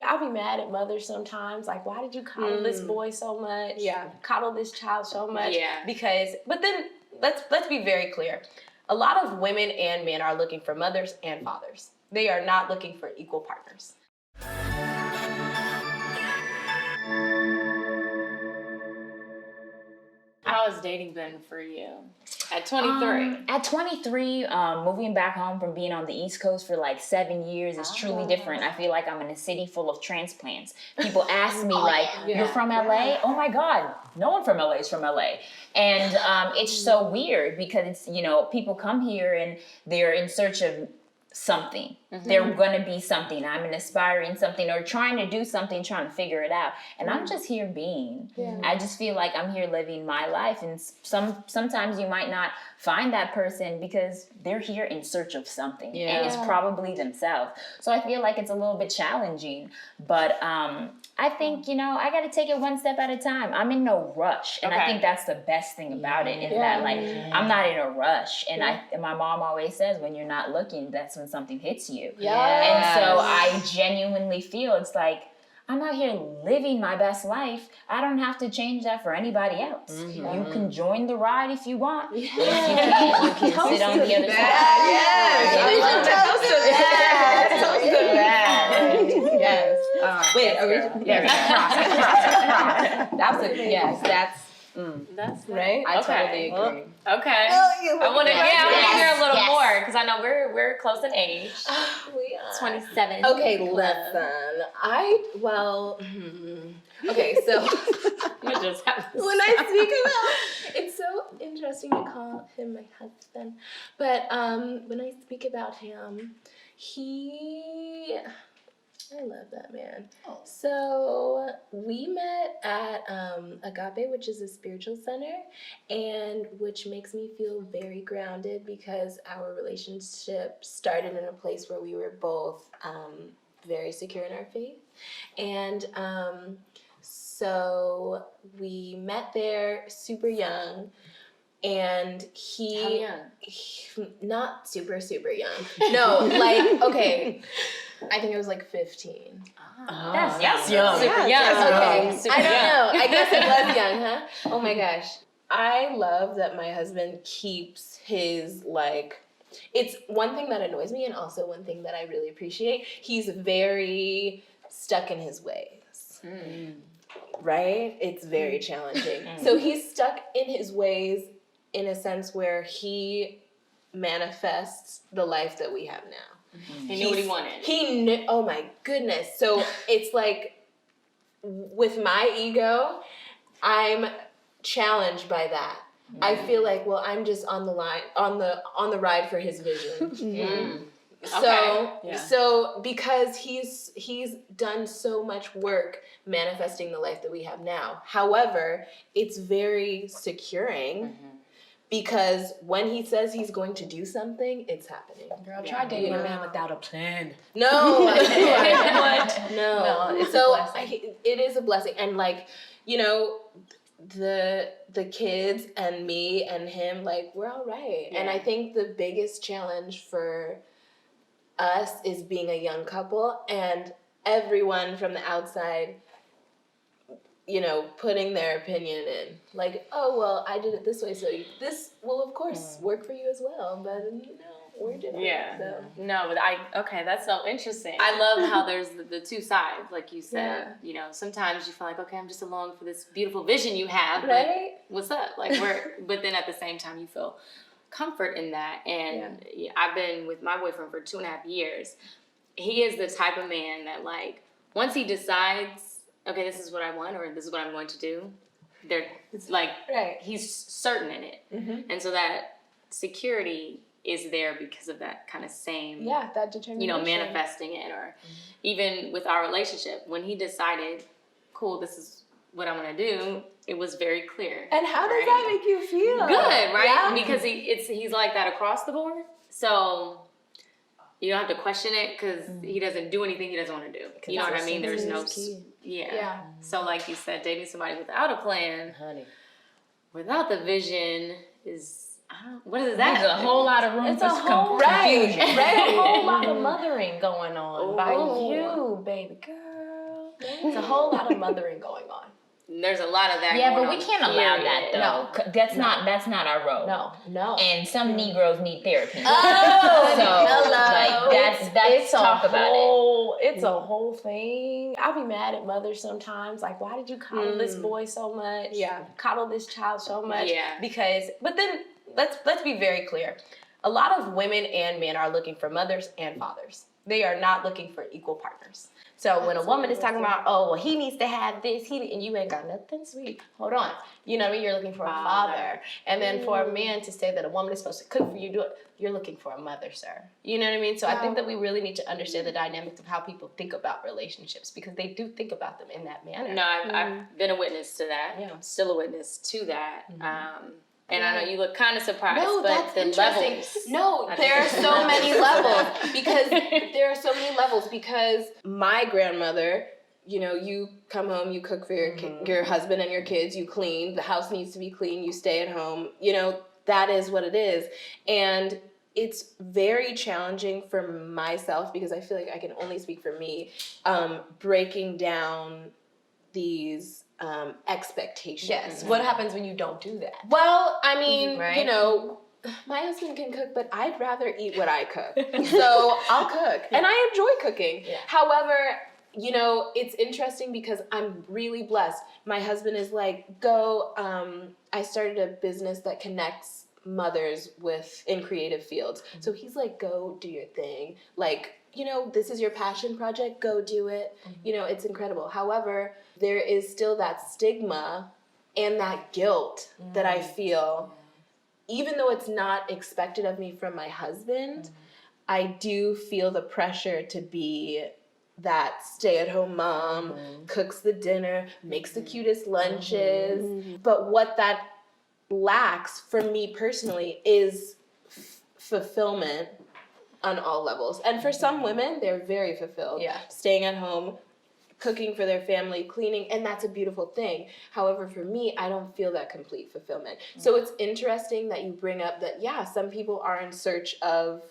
I'll be mad at mothers sometimes. Like, why did you coddle this boy so much? Yeah. Coddle this child so much? Yeah. But then let's be very clear. A lot of women and men are looking for mothers and fathers. They are not looking for equal partners. How has dating been for you at 23? At 23, moving back home from being on the East Coast for like 7 years is truly different. I feel like I'm in a city full of transplants. People ask me you're from LA? Oh my God, no one from LA is from LA. And it's so weird because it's, people come here and they're in search of something. They're going to be something. I'm an aspiring something or trying to do something, trying to figure it out. And I'm just here being. I just feel like I'm here living my life. And sometimes you might not find that person because they're here in search of something. And it's probably themselves. So I feel like it's a little bit challenging. But I think, I got to take it one step at a time. I'm in no rush. And I think that's the best thing about it is that like, I'm not in a rush. And my mom always says, when you're not looking, that's when something hits you. And so I genuinely feel it's like, I'm out here living my best life. I don't have to change that for anybody else. You can join the ride if you want. But if you can't, you can sit on the other side. Yes. Wait, are we? Yes. That's right. I totally agree. Okay. I want to hear a little more because I know we're close in age. We are 27. Okay, listen. Okay, so You just have to when I speak about, it's so interesting to call him my husband, but when I speak about him, I love that man. So we met at Agape, which is a spiritual center, and which makes me feel very grounded because our relationship started in a place where we were both very secure in our faith. And so we met there super young. And not super, super young. No, okay. I think it was like 15. That's young. Super young. Okay. I don't know. I guess it was young, huh? Oh my gosh. I love that my husband keeps his it's one thing that annoys me and also one thing that I really appreciate. He's very stuck in his ways. Right? It's very challenging. So he's stuck in his ways in a sense where he manifests the life that we have now. He knew what he wanted. He knew, oh my goodness. So it's like with my ego, I'm challenged by that. I feel like, well, I'm just on the line, on the ride for his vision. So because he's done so much work manifesting the life that we have now. However, it's very securing. Because when he says he's going to do something, it's happening. Girl, try dating a man without a plan. No. What? No. It's so a blessing. it is a blessing. And the kids and me and him, we're all right. And I think the biggest challenge for us is being a young couple and everyone from the outside putting their opinion in. Oh, well, I did it this way, so this will, of course, work for you as well. But, we're different. Yeah. So. No, but that's so interesting. I love how there's the two sides, like you said. Yeah. Sometimes you feel like, okay, I'm just along for this beautiful vision you have. Right? But what's up? But then at the same time, you feel comfort in that. And I've been with my boyfriend for 2.5 years. He is the type of man that, once he decides, okay, this is what I want, or this is what I'm going to do. He's certain in it. And so that security is there because of that kind of same, that determination. Manifesting it. Or even with our relationship, when he decided, cool, this is what I'm going to do, it was very clear. And how does that make you feel? Good, right? Yeah. Because he's like that across the board. So you don't have to question it because he doesn't do anything he doesn't want to do. You know what I mean? There's no... Yeah. So like you said, dating somebody without a plan, without the vision is, what is that? There's a whole lot of room for confusion. Right. A whole lot of mothering going on by you, baby girl. It's a whole lot of mothering going on. There's a lot of that. Yeah, going but we on, can't allow period. that though. No. That's not our role. No. And some Negroes need therapy. Oh, so hello. like that's talk about it. It's a whole thing. I'll be mad at mothers sometimes. Like, why did you coddle this boy so much? Yeah. Coddle this child so much. Yeah. But then let's be very clear. A lot of women and men are looking for mothers and fathers. They are not looking for equal partners. So when a woman is talking about, oh, well, he needs to have this, and you ain't got nothing, sweet. Hold on. You know what I mean? You're looking for a father. And then for a man to say that a woman is supposed to cook for you, you're looking for a mother, sir. You know what I mean? So I think that we really need to understand the dynamics of how people think about relationships, because they do think about them in that manner. No, I've been a witness to that. Yeah. I'm still a witness to that. And I know you look kind of surprised, No, but that's the interesting. levels. No, there are so many levels because my grandmother, you know, you come home, you cook for your husband and your kids, you clean, the house needs to be clean, you stay at home, you know, that is what it is. And it's very challenging for myself, because I feel like I can only speak for me, breaking down these expectations. Yes. What happens when you don't do that? Well, I mean, Right. you know, my husband can cook, but I'd rather eat what I cook. So I'll cook. And I enjoy cooking. Yeah. However, you know, it's interesting because I'm really blessed. My husband is like, go, I started a business that connects mothers in creative fields. So he's like, go do your thing. Like, you know, this is your passion project, go do it. You know, it's incredible. However, there is still that stigma and that guilt that I feel, even though it's not expected of me from my husband, I do feel the pressure to be that stay-at-home mom, cooks the dinner, makes the cutest lunches. But what that lacks for me personally is fulfillment on all levels. And for some women, they're very fulfilled. Yeah. Staying at home, cooking for their family, cleaning, and that's a beautiful thing. However, for me, I don't feel that complete fulfillment. So it's interesting that you bring up that, yeah, some people are in search of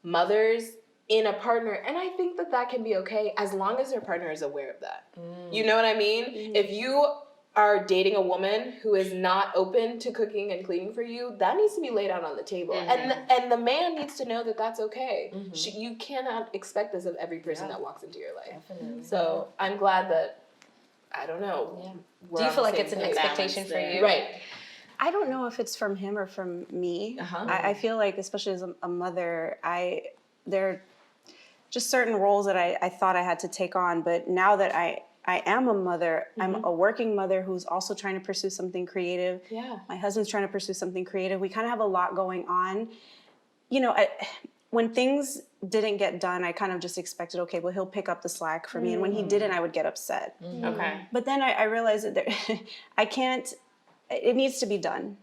mothers in a partner, and I think that that can be okay as long as their partner is aware of that. You know what I mean? If you are dating a woman who is not open to cooking and cleaning for you, that needs to be laid out on the table. And the man needs to know that that's okay. You cannot expect this of every person that walks into your life. Definitely. So I'm glad that, I don't know. Yeah. Do you feel like it's an expectation for you? Right. I don't know if it's from him or from me. I feel like, especially as a mother, there are just certain roles that I thought I had to take on, but now that I am a mother, I'm a working mother who's also trying to pursue something creative. Yeah. My husband's trying to pursue something creative. We kind of have a lot going on. You know, when things didn't get done, I kind of just expected, okay, well, he'll pick up the slack for me. And when he didn't, I would get upset. Okay. But then I realized that I can't, it needs to be done.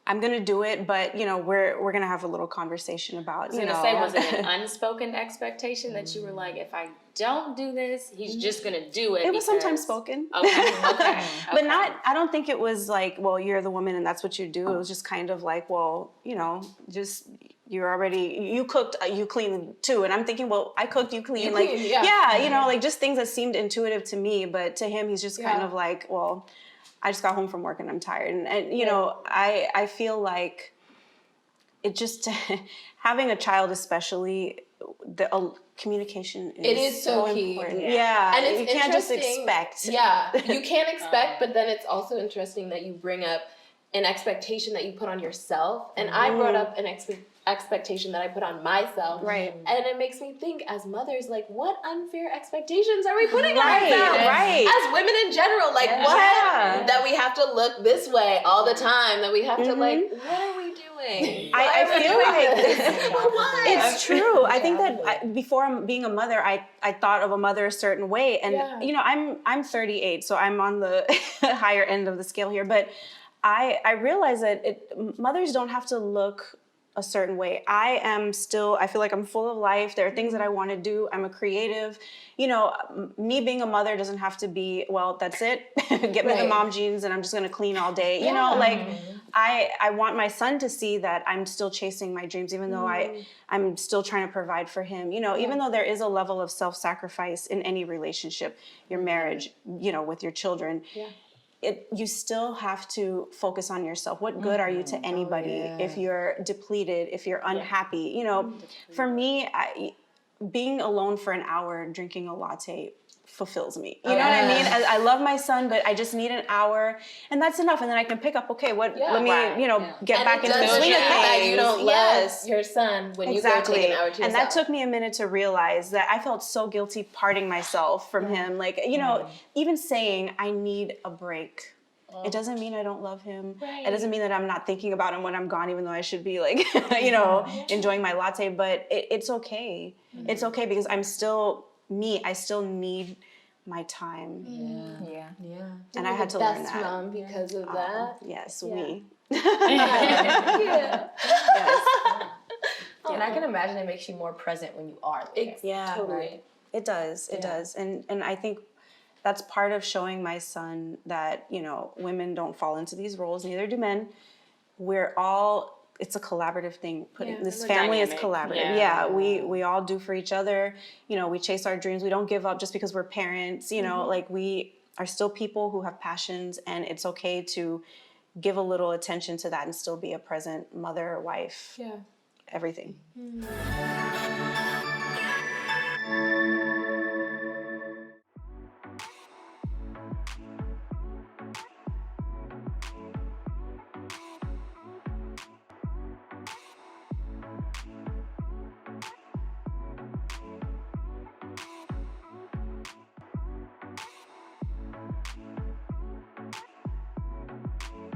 I'm gonna do it, but you know, we're gonna have a little conversation about. I was gonna say, was it an unspoken expectation that you were like, if I don't do this, he's just gonna do it? It was sometimes spoken. Okay. But not, I don't think it was like, well, you're the woman and that's what you do. It was just kind of like, well, you know, just, you cooked, you cleaned too. And I'm thinking, well, I cooked, you cleaned. Like, yeah, you know, like just things that seemed intuitive to me. But to him, he's just kind of like, well, I just got home from work and I'm tired. And you know, I feel like it just, having a child especially, the communication is so key. important. Yeah. And it's you can't just interesting. expect. Yeah, you can't expect, but then it's also interesting that you bring up an expectation that you put on yourself. And I brought up an expectation that I put on myself. Right. And it makes me think, as mothers, like, what unfair expectations are we putting on Right, ourselves? right. As women in general, like, what? That we have to look this way all the time, that we have to, like, what are we doing? I feel like Why? it's true. I think that before being a mother, I thought of a mother a certain way. And, you know, I'm 38, so I'm on the higher end of the scale here. But I realize that mothers don't have to look a certain way. I feel like I'm full of life. There are things that I want to do. I'm a creative. You know, me being a mother doesn't have to be, well, that's it. Get me the mom jeans and I'm just going to clean all day. You know, like I want my son to see that I'm still chasing my dreams, even though I'm still trying to provide for him. You know, even though there is a level of self-sacrifice in any relationship, your marriage, you know, with your children. Yeah. You still have to focus on yourself. What good are you to anybody if you're depleted, if you're unhappy? You know, for me, being alone for an hour drinking a latte fulfills me. You know what I mean? I love my son, but I just need an hour, and that's enough. And then I can pick up. Okay, let me get back into the swing of things. You don't love your son when you go take an hour to yourself. And that took me a minute to realize that I felt so guilty parting myself from him. Like, you know, even saying I need a break. It doesn't mean I don't love him. Right. It doesn't mean that I'm not thinking about him when I'm gone, even though I should be like, you know, enjoying my latte. But it's okay. It's okay because I'm still me. I still need my time. Yeah. And I had to learn that. Best mom because of that. Yes, we. Yes. And I can imagine it makes you more present when you are there. Totally. Right? It does. It does. And I think that's part of showing my son that, you know, women don't fall into these roles, neither do men. It's a collaborative thing. This family is collaborative. Yeah, we all do for each other. You know, we chase our dreams. We don't give up just because we're parents. You know, like we are still people who have passions, and it's okay to give a little attention to that and still be a present mother, wife, everything.